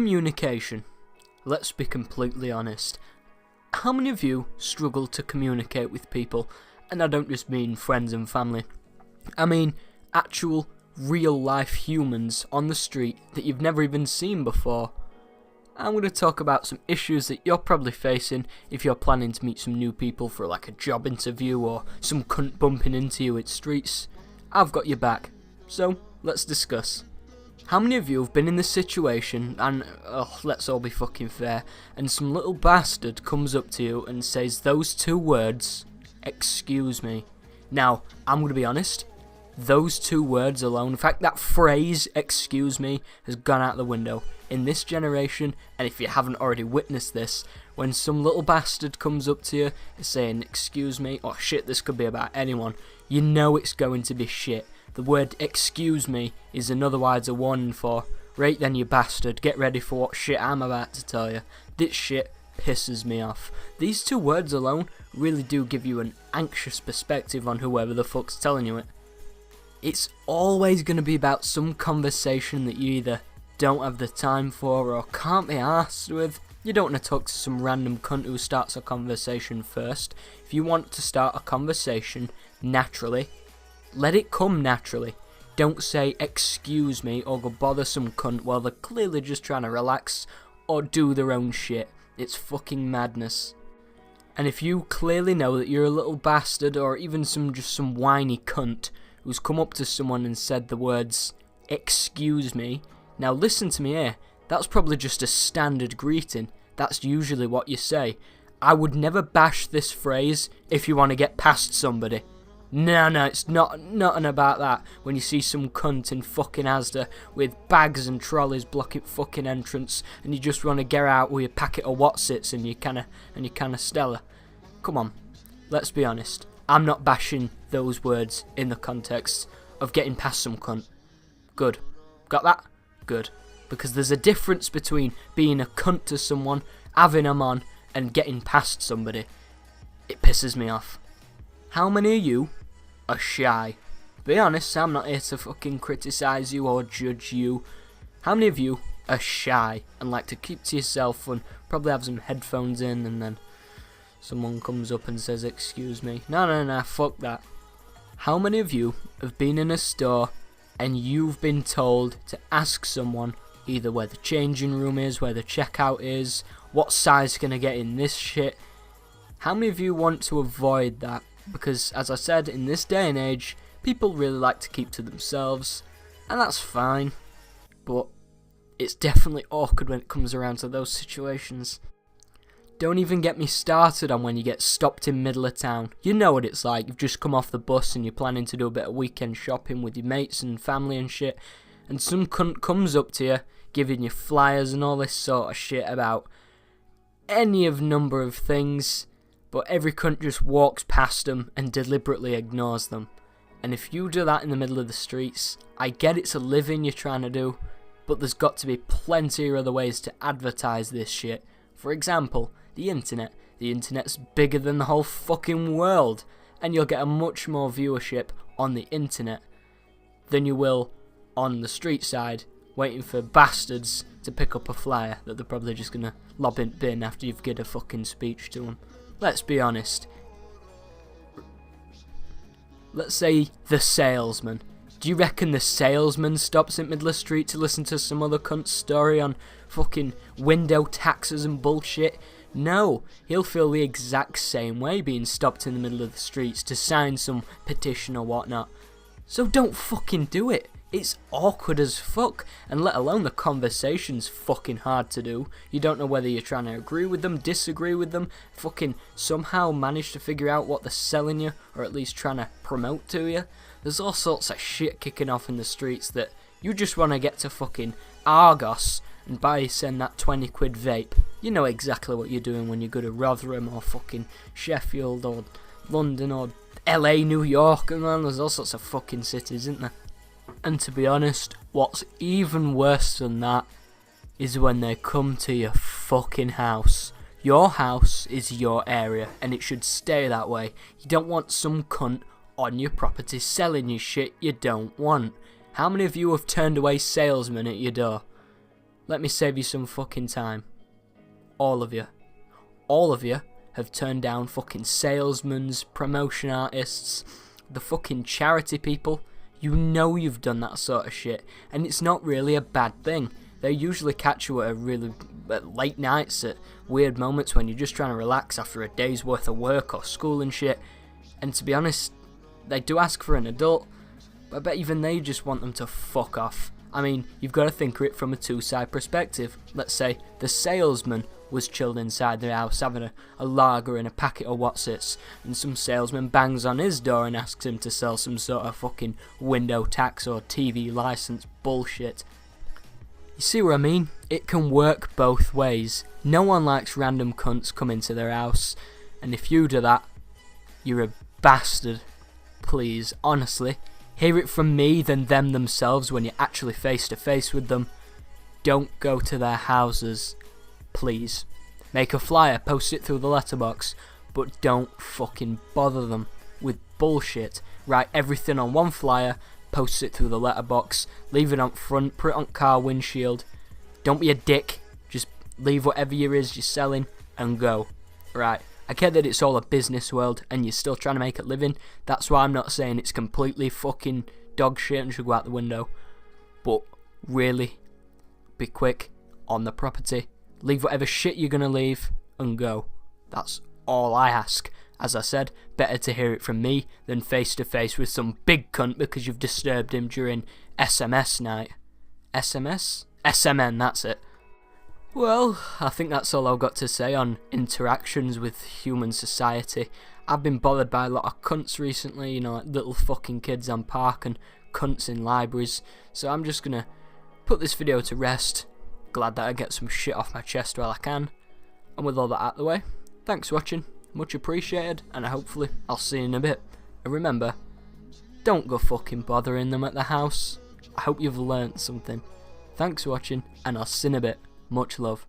Communication. Let's be completely honest. How many of you struggle to communicate with people? And I don't just mean friends and family. I mean actual, real-life humans on the street that you've never even seen before. I'm going to talk about some issues that you're probably facing if you're planning to meet some new people for like a job interview or some cunt bumping into you in streets. I've got your back. So, let's discuss. How many of you have been in this situation and, let's all be fucking fair, and some little bastard comes up to you and says those two words, excuse me. Now, I'm going to be honest, those two words alone, in fact that phrase, excuse me, has gone out the window. In this generation, and if you haven't already witnessed this, when some little bastard comes up to you saying, excuse me, or shit, this could be about anyone, you know it's going to be shit. The word excuse me is in other words a warning for, right then you bastard, get ready for what shit I'm about to tell you. This shit pisses me off. These two words alone really do give you an anxious perspective on whoever the fuck's telling you it. It's always going to be about some conversation that you either don't have the time for or can't be arsed with. You don't want to talk to some random cunt who starts a conversation first. If you want to start a conversation naturally, let it come naturally. Don't say excuse me or go bother some cunt while they're clearly just trying to relax or do their own shit. It's fucking madness. And if you clearly know that you're a little bastard or even just some whiny cunt who's come up to someone and said the words excuse me, now listen to me here, that's probably just a standard greeting. That's usually what you say. I would never bash this phrase if you want to get past somebody. No, it's nothing about that. When you see some cunt in fucking Asda with bags and trolleys blocking fucking entrance, and you just want to get out with your packet of Watsits and your can of Stella. Come on, let's be honest. I'm not bashing those words in the context of getting past some cunt. Good. Got that? Good. Because there's a difference between being a cunt to someone, having them on, and getting past somebody. It pisses me off. How many of you are shy? Be honest, I'm not here to fucking criticise you or judge you. How many of you are shy and like to keep to yourself and probably have some headphones in and then someone comes up and says excuse me? No, fuck that. How many of you have been in a store and you've been told to ask someone either where the changing room is, where the checkout is, what size can I get in this shit? How many of you want to avoid that? Because, as I said, in this day and age, people really like to keep to themselves, and that's fine, but it's definitely awkward when it comes around to those situations. Don't even get me started on when you get stopped in middle of town. You know what it's like, you've just come off the bus and you're planning to do a bit of weekend shopping with your mates and family and shit, and some cunt comes up to you, giving you flyers and all this sort of shit about any of number of things, but every cunt just walks past them and deliberately ignores them. And if you do that in the middle of the streets, I get it's a living you're trying to do, but there's got to be plenty of other ways to advertise this shit. For example, the internet. The internet's bigger than the whole fucking world, and you'll get a much more viewership on the internet than you will on the street side, waiting for bastards to pick up a flyer that they're probably just gonna lob in bin after you've given a fucking speech to them. Let's be honest. Let's say the salesman. Do you reckon the salesman stops in middle of the street to listen to some other cunt's story on fucking window taxes and bullshit? No, he'll feel the exact same way being stopped in the middle of the streets to sign some petition or whatnot. So don't fucking do it. It's awkward as fuck, and let alone the conversation's fucking hard to do. You don't know whether you're trying to agree with them, disagree with them, fucking somehow manage to figure out what they're selling you, or at least trying to promote to you. There's all sorts of shit kicking off in the streets that you just want to get to fucking Argos and buy send that 20 quid vape. You know exactly what you're doing when you go to Rotherham or fucking Sheffield or London or LA, New York, and man, there's all sorts of fucking cities, isn't there? And to be honest, what's even worse than that is when they come to your fucking house. Your house is your area, and it should stay that way. You don't want some cunt on your property selling you shit you don't want. How many of you have turned away salesmen at your door? let me save you some fucking time. All of you. All of you have turned down fucking salesmen, promotion artists, the fucking charity people. You know you've done that sort of shit, and it's not really a bad thing. They usually catch you at late nights, at weird moments when you're just trying to relax after a day's worth of work or school and shit. And to be honest, they do ask for an adult, but I bet even they just want them to fuck off. I mean, you've got to think of it from a two-side perspective. Let's say the salesman was chilled inside the house having a lager and a packet of Wotsits, and some salesman bangs on his door and asks him to sell some sort of fucking window tax or TV license bullshit. You see what I mean? It can work both ways. No one likes random cunts coming to their house, and if you do that, you're a bastard. Please, honestly, hear it from me than them themselves when you're actually face to face with them. Don't go to their houses. Please. Make a flyer, post it through the letterbox, but don't fucking bother them with bullshit. Write everything on one flyer, post it through the letterbox, leave it on front, put it on car windshield. Don't be a dick, just leave whatever you're selling and go. Right, I get that it's all a business world and you're still trying to make a living. That's why I'm not saying it's completely fucking dog shit and should go out the window. But really, be quick on the property. Leave whatever shit you're gonna leave and go. That's all I ask. As I said, better to hear it from me than face to face with some big cunt because you've disturbed him during SMS night. SMS? SMN, that's it. Well, I think that's all I've got to say on interactions with human society. I've been bothered by a lot of cunts recently, you know, like little fucking kids on park and cunts in libraries. So I'm just gonna put this video to rest. Glad that I get some shit off my chest while I can. And with all that out of the way, thanks for watching, much appreciated, and hopefully I'll see you in a bit. And remember, don't go fucking bothering them at the house. I hope you've learnt something. Thanks for watching, and I'll see you in a bit. Much love.